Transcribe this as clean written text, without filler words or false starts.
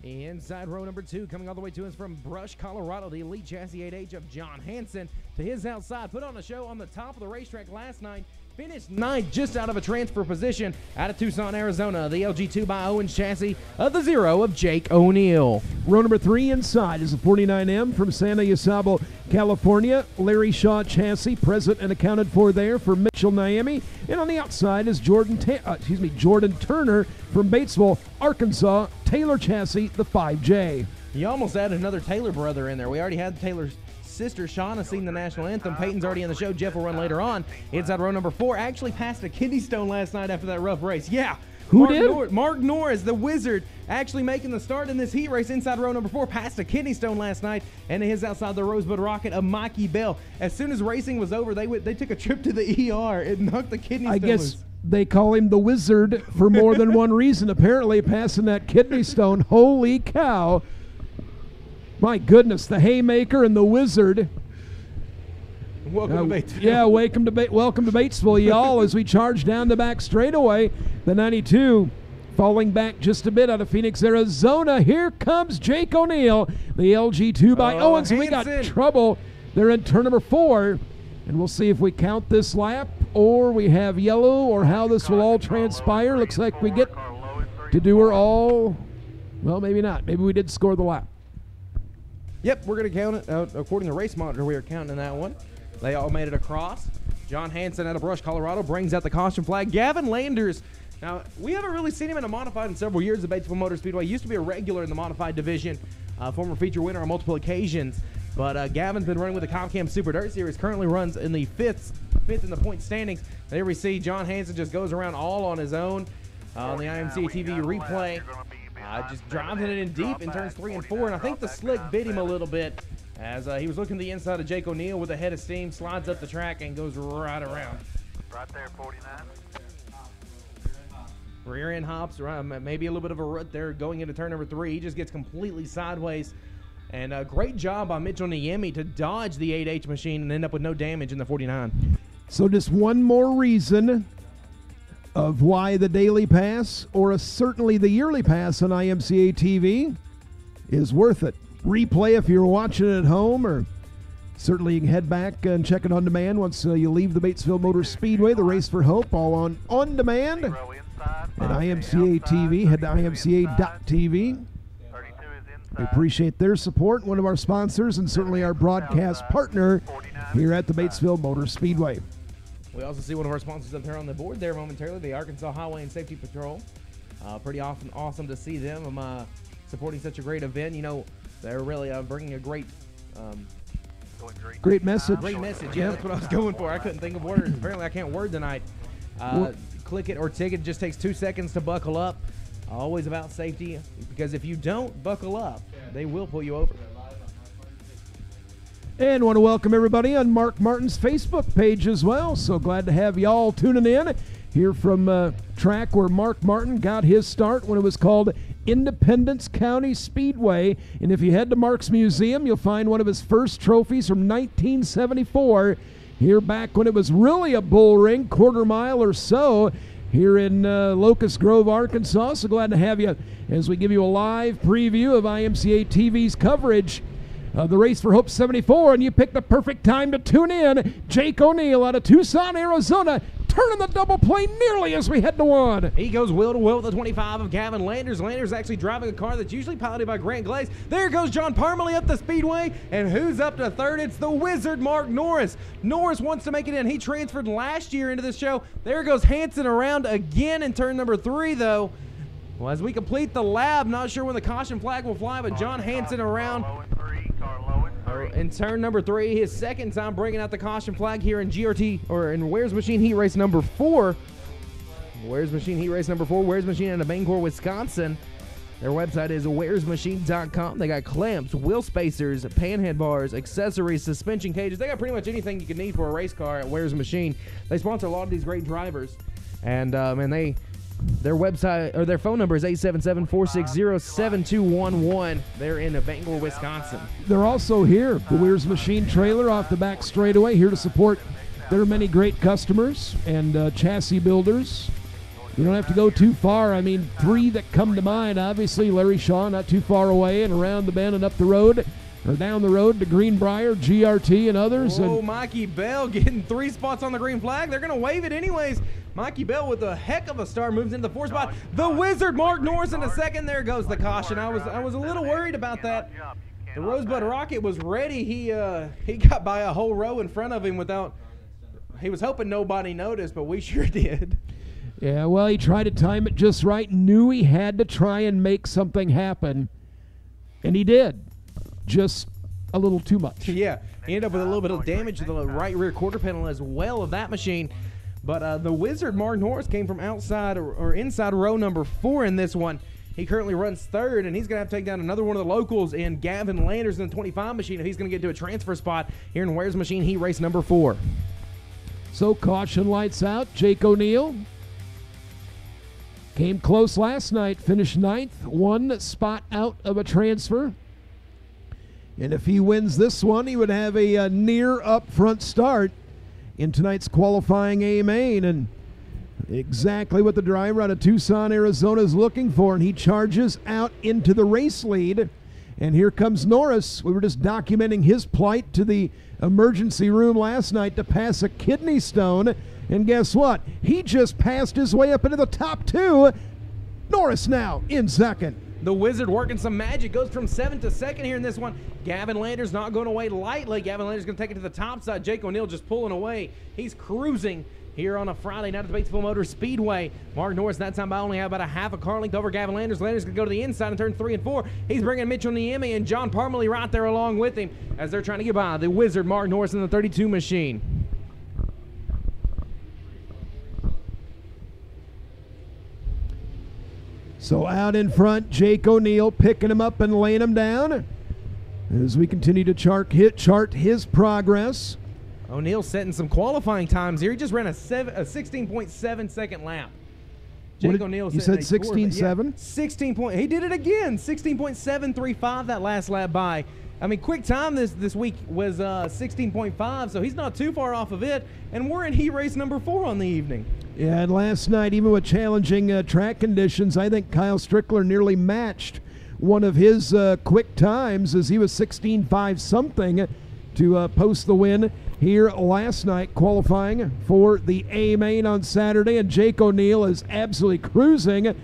Inside row number 2, coming all the way to us from Brush, Colorado, the Elite Chassis 8H of John Hanson. To his outside, put on a show on the top of the racetrack last night. Finished ninth, just out of a transfer position out of Tucson, Arizona. The LG2 by Owens chassis of the 0 of Jake O'Neill. Row number 3 inside is a 49M from Santa Ysabel, California. Larry Shaw chassis, present and accounted for there for Mitchell Niemi. And on the outside is Jordan Turner from Batesville, Arkansas. Taylor chassis, the 5J. You almost added another Taylor brother in there. We already had Taylor's sister Shauna sing the national anthem. Peyton's already in the show. Jeff will run later on. Inside row number 4, actually passed a kidney stone last night after that rough race. Yeah. Who did? Mark Norris, the Wizard, actually making the start in this heat race inside row number 4. Passed a kidney stone last night, and his outside the Rosebud Rocket of Mikey Bell. As soon as racing was over, they took a trip to the ER. It knocked the kidney stone loose. They call him the Wizard for more than one reason. Apparently, passing that kidney stone. Holy cow. My goodness, the Haymaker and the Wizard. Welcome to Batesville. Yeah, welcome to Batesville, y'all, as we charge down the back straightaway. The 92 falling back just a bit out of Phoenix, Arizona. Here comes Jake O'Neill, the LG2 by Owens. Hanson. We got trouble. They're in turn number 4. And we'll see if we count this lap or we have yellow or how this will all transpire. Looks like we get to do her all. Well, maybe not. Maybe we did score the lap. Yep, we're going to count it. According to Race Monitor, we are counting that one. They all made it across. John Hanson out of Brush, Colorado, brings out the caution flag. Gavin Landers. Now, we haven't really seen him in a modified in several years at Batesville Motor Speedway. He used to be a regular in the modified division, former feature winner on multiple occasions. But Gavin's been running with the Comcam Super Dirt Series, currently runs in the fifth in the point standings. There we see John Hanson just goes around all on his own on the IMCA TV replay. Just driving it in deep in turns 3 and 4, and I think the slick bit him a little bit as he was looking to the inside of Jake O'Neill with a head of steam, slides up the track, and goes right around. Right there, 49. Rear end hops, maybe a little bit of a rut there going into turn number 3. He just gets completely sideways. And a great job by Mitchell Niemi to dodge the 8H machine and end up with no damage in the 49. So just one more reason of why the daily pass, or certainly the yearly pass on IMCA TV, is worth it. Replay if you're watching it at home, or certainly you can head back and check it on demand once you leave the Batesville Motor Speedway. The Race for Hope, all on demand at IMCA TV. Head to imca.tv. We appreciate their support, one of our sponsors, and certainly our broadcast partner here at the Batesville Motor Speedway. We also see one of our sponsors up there on the board there momentarily, the Arkansas Highway and Safety Patrol. Pretty awesome to see them supporting such a great event. You know, they're really bringing a great message. Great message, yeah, that's what I was going for. I couldn't think of words. Apparently I can't word tonight. Click it or ticket. It just takes 2 seconds to buckle up. Always about safety, because if you don't buckle up, they will pull you over. And want to welcome everybody on Mark Martin's Facebook page as well. So glad to have y'all tuning in here from track where Mark Martin got his start when it was called Independence County Speedway. And if you head to Mark's museum, you'll find one of his first trophies from 1974, here back when it was really a bull ring, quarter mile or so, here in Locust Grove, Arkansas. So glad to have you as we give you a live preview of IMCA TV's coverage of the Race for Hope 74, and you picked the perfect time to tune in. Jake O'Neill out of Tucson, Arizona, turning the double play nearly as we head to 1. He goes wheel to wheel with the 25 of Gavin Landers. Landers actually driving a car that's usually piloted by Grant Glaze. There goes John Parmalee up the speedway, and who's up to third? It's the Wizard, Mark Norris. Norris wants to make it in. He transferred last year into this show. There goes Hanson around again in turn number 3, though. Well, as we complete the lap, not sure when the caution flag will fly, but John Hanson around in turn number 3, his second time bringing out the caution flag here in GRT, or in Wares Machine Heat Race number 4. Wares Machine Heat Race number 4, Wares Machine out of Bangor, Wisconsin. Their website is waresmachine.com. They got clamps, wheel spacers, panhead bars, accessories, suspension cages. They got pretty much anything you can need for a race car at Wares Machine. They sponsor a lot of these great drivers. And their website, or their phone number is 877-460-7211. They're in Bangor, Wisconsin. They're also here, the Weir's Machine trailer off the back straightaway, here to support their many great customers and chassis builders. You don't have to go too far. I mean, three that come to mind. Obviously, Larry Shaw not too far away and around the bend and up the road or down the road to Greenbrier, GRT, and others. Oh, Mikey Bell getting 3 spots on the green flag. They're going to wave it anyways. Mikey Bell with a heck of a start moves into the 4th spot. The Wizard Mark Norris in the 2nd. There goes the caution. I was a little worried about that. The Rosebud Rocket was ready. He got by a whole row in front of him without. He was hoping nobody noticed, but we sure did. Yeah, well, he tried to time it just right, knew he had to try and make something happen, and he did. Just a little too much. Yeah, he ended up with a little bit of damage to the right rear quarter panel as well of that machine. But the Wizard Mark Norris came from outside or inside row number 4 in this one. He currently runs 3rd, and he's going to have to take down another one of the locals in Gavin Landers in the 25 machine if he's going to get to a transfer spot here in Ware's machine. He raced number 4. So caution lights out. Jake O'Neill came close last night, finished 9th, 1 spot out of a transfer. And if he wins this one, he would have a near up front start in tonight's qualifying A main. And exactly what the driver out of Tucson, Arizona is looking for. And he charges out into the race lead. And here comes Norris. We were just documenting his plight to the emergency room last night to pass a kidney stone. And guess what? He just passed his way up into the top 2. Norris now in 2nd. The Wizard working some magic, goes from 7th to 2nd here in this one. Gavin Landers not going away lightly. Gavin Landers going to take it to the top side. Jake O'Neill just pulling away. He's cruising here on a Friday night at the Batesville Motor Speedway. Mark Norris that time by only have about a half a car length over Gavin Landers. Landers going to go to the inside in turn 3 and 4. He's bringing Mitchell Niemi and John Parmalee right there along with him as they're trying to get by the Wizard Mark Norris in the 32 machine. So out in front, Jake O'Neill picking him up and laying him down as we continue to chart his progress. O'Neill setting some qualifying times here. He just ran a 16.7 second lap. Jake O'Neill. You said 16.7? 16 point. He did it again. 16.735 that last lap by. I mean, quick time this week was 16.5, so he's not too far off of it. And we're in heat race number 4 on the evening. Yeah, and last night, even with challenging track conditions, I think Kyle Strickler nearly matched one of his quick times as he was 16.5 something to post the win here last night, qualifying for the A main on Saturday. And Jake O'Neill is absolutely cruising